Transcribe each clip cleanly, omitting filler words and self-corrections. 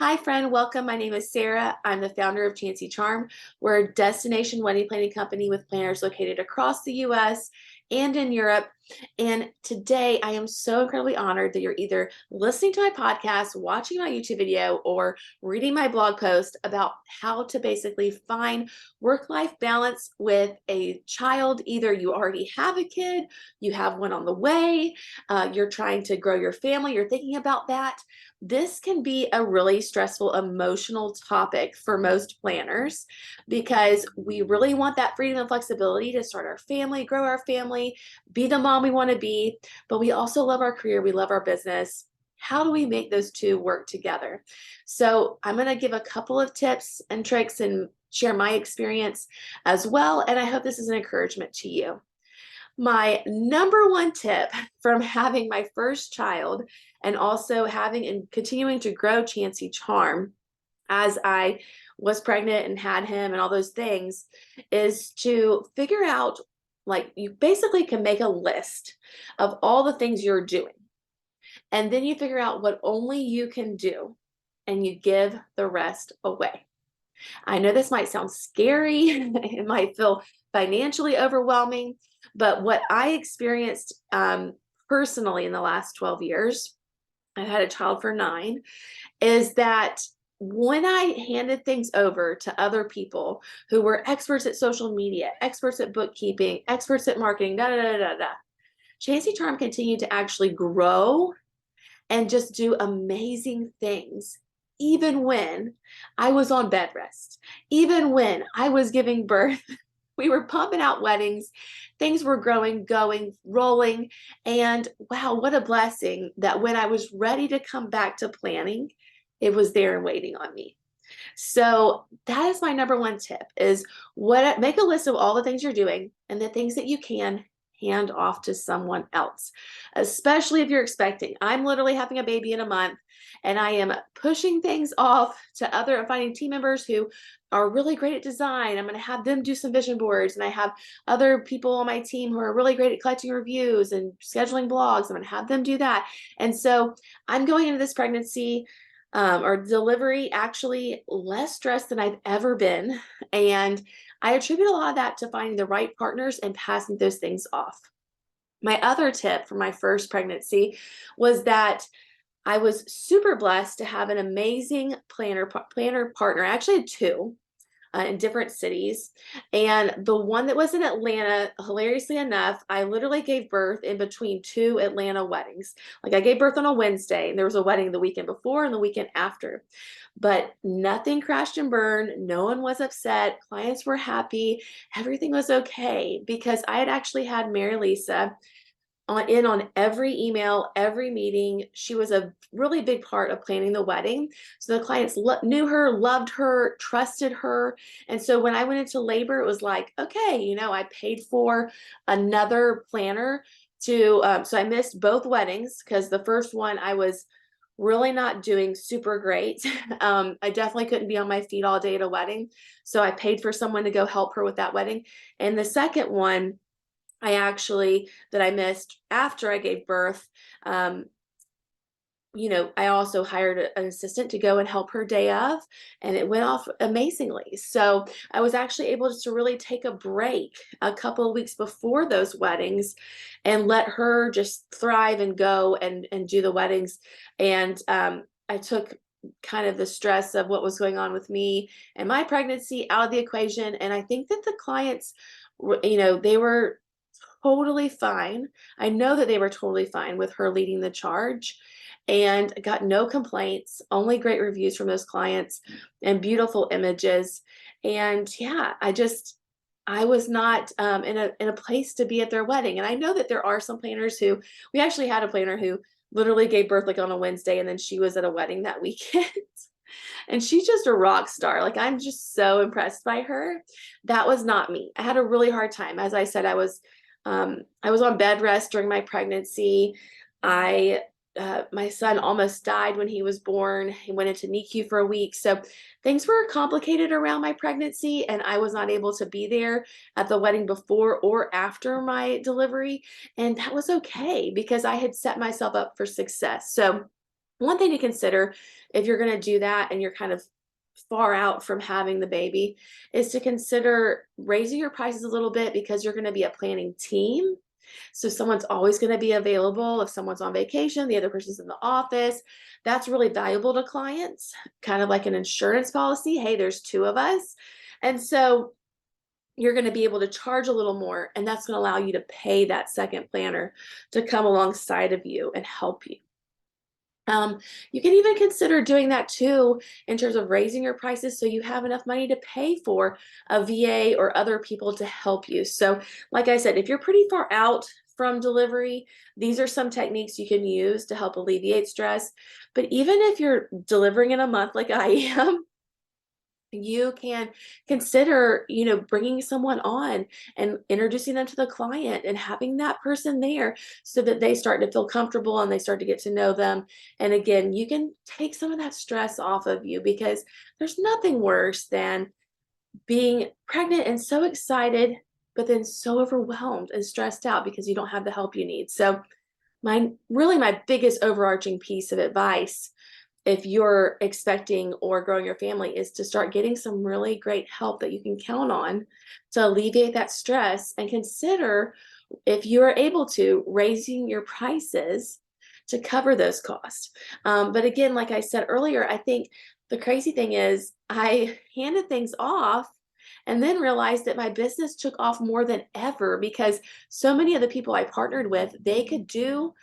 Hi, friend. Welcome. My name is Sarah. I'm the founder of Chancy Charm. We're a destination wedding planning company with planners located across the US and in Europe. And today I am so incredibly honored that you're either listening to my podcast, watching my YouTube video, or reading my blog post about how to basically find work-life balance with a child. Either you already have a kid, you have one on the way, you're trying to grow your family, you're thinking about that. This can be a really stressful emotional topic for most planners because we really want that freedom and flexibility to start our family, grow our family, be the mom we want to be, but we also love our career, we love our business. How do we make those two work together? So, I'm going to give a couple of tips and tricks and share my experience as well. And I hope this is an encouragement to you. My number one tip from having my first child and also having and continuing to grow Chancy Charm as I was pregnant and had him and all those things is to figure out, like, you basically can make a list of all the things you're doing. And then you figure out what only you can do and you give the rest away. I know this might sound scary, it might feel financially overwhelming, but what I experienced personally in the last 12 years, I've had a child for 9, is that when I handed things over to other people who were experts at social media, experts at bookkeeping, experts at marketing, da da da da da, Chancy Charm continued to actually grow and just do amazing things, even when I was on bed rest, even when I was giving birth. We were pumping out weddings, things were growing, going, rolling, and wow, what a blessing that when I was ready to come back to planning, it was there and waiting on me. So that is my number one tip is make a list of all the things you're doing and the things that you can hand off to someone else, especially if you're expecting. I'm literally having a baby in a month and I am pushing things off to finding team members who are really great at design. I'm going to have them do some vision boards, and I have other people on my team who are really great at collecting reviews and scheduling blogs. I'm going to have them do that. And so I'm going into this pregnancy or delivery actually less stressed than I've ever been. And I attribute a lot of that to finding the right partners and passing those things off. My other tip for my first pregnancy was that I was super blessed to have an amazing planner partner. I actually had two in different cities. And the one that was in Atlanta, hilariously enough, I literally gave birth in between two Atlanta weddings. Like, I gave birth on a Wednesday, and there was a wedding the weekend before and the weekend after. But nothing crashed and burned. No one was upset. Clients were happy. Everything was okay because I had actually had Mary Lisa on every email, every meeting. She was a really big part of planning the wedding. So the clients knew her, loved her, trusted her. And so when I went into labor, it was like, okay, I paid for another planner so I missed both weddings because the first one I was really not doing super great. I definitely couldn't be on my feet all day at a wedding. So I paid for someone to go help her with that wedding. And the second one, that I missed after I gave birth, I also hired an assistant to go and help her day of, and it went off amazingly. So I was actually able to really take a break a couple of weeks before those weddings and let her just thrive and go and do the weddings. And I took kind of the stress of what was going on with me and my pregnancy out of the equation. And I think that the clients, they were totally fine. I know that they were totally fine with her leading the charge and got no complaints, only great reviews from those clients and beautiful images. And yeah, I was not in a place to be at their wedding. And I know that there are some planners we actually had a planner who literally gave birth like on a Wednesday, and then she was at a wedding that weekend. And she's just a rock star. Like, I'm just so impressed by her. That was not me. I had a really hard time. As I said, I was on bed rest during my pregnancy. My son almost died when he was born. He went into NICU for a week. So things were complicated around my pregnancy, and I was not able to be there at the wedding before or after my delivery. And that was okay because I had set myself up for success. So One thing to consider if you're going to do that and you're kind of far out from having the baby is to consider raising your prices a little bit because you're going to be a planning team. So someone's always going to be available. If someone's on vacation, the other person's in the office. That's really valuable to clients, kind of like an insurance policy. Hey, there's two of us. And so you're going to be able to charge a little more, and that's going to allow you to pay that second planner to come alongside of you and help you. You can even consider doing that too in terms of raising your prices so you have enough money to pay for a VA or other people to help you. So, like I said, if you're pretty far out from delivery, these are some techniques you can use to help alleviate stress. But even if you're delivering in a month like I am, you can consider, bringing someone on and introducing them to the client and having that person there so that they start to feel comfortable and they start to get to know them. And again, you can take some of that stress off of you because there's nothing worse than being pregnant and so excited, but then so overwhelmed and stressed out because you don't have the help you need. So my biggest overarching piece of advice if you're expecting or growing your family is to start getting some really great help that you can count on to alleviate that stress, and consider, if you are able to, raising your prices to cover those costs. But again, like I said earlier, I think the crazy thing is I handed things off and then realized that my business took off more than ever because so many of the people I partnered with, they could do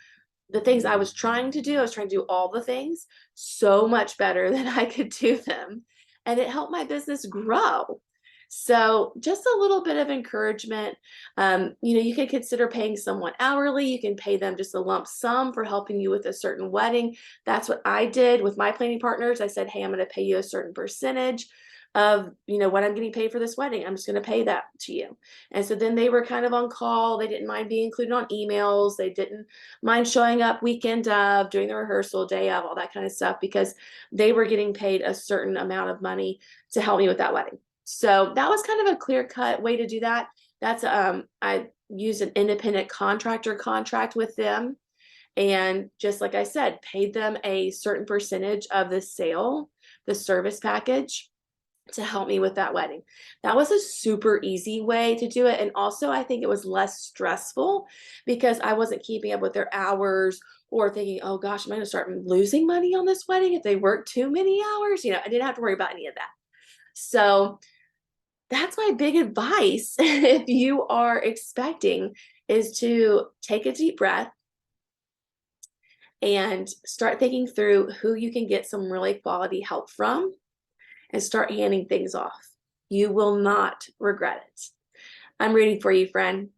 the things I was trying to do. I was trying to do all the things so much better than I could do them. And it helped my business grow. So just a little bit of encouragement. You can consider paying someone hourly. You can pay them just a lump sum for helping you with a certain wedding. That's what I did with my planning partners. I said, hey, I'm going to pay you a certain percentage of what I'm getting paid for this wedding. I'm just going to pay that to you. And so then they were kind of on call. They didn't mind being included on emails. They didn't mind showing up weekend of, doing the rehearsal, day of, all that kind of stuff, because they were getting paid a certain amount of money to help me with that wedding. So that was kind of a clear cut way to do that. That's I used an independent contractor contract with them, and just like I said, paid them a certain percentage of the sale, the service package, to help me with that wedding. That was a super easy way to do it. And also, I think it was less stressful because I wasn't keeping up with their hours or thinking, oh gosh, am I going to start losing money on this wedding if they work too many hours? I didn't have to worry about any of that. So that's my big advice if you are expecting, is to take a deep breath and start thinking through who you can get some really quality help from and start handing things off. You will not regret it. I'm rooting for you, friend.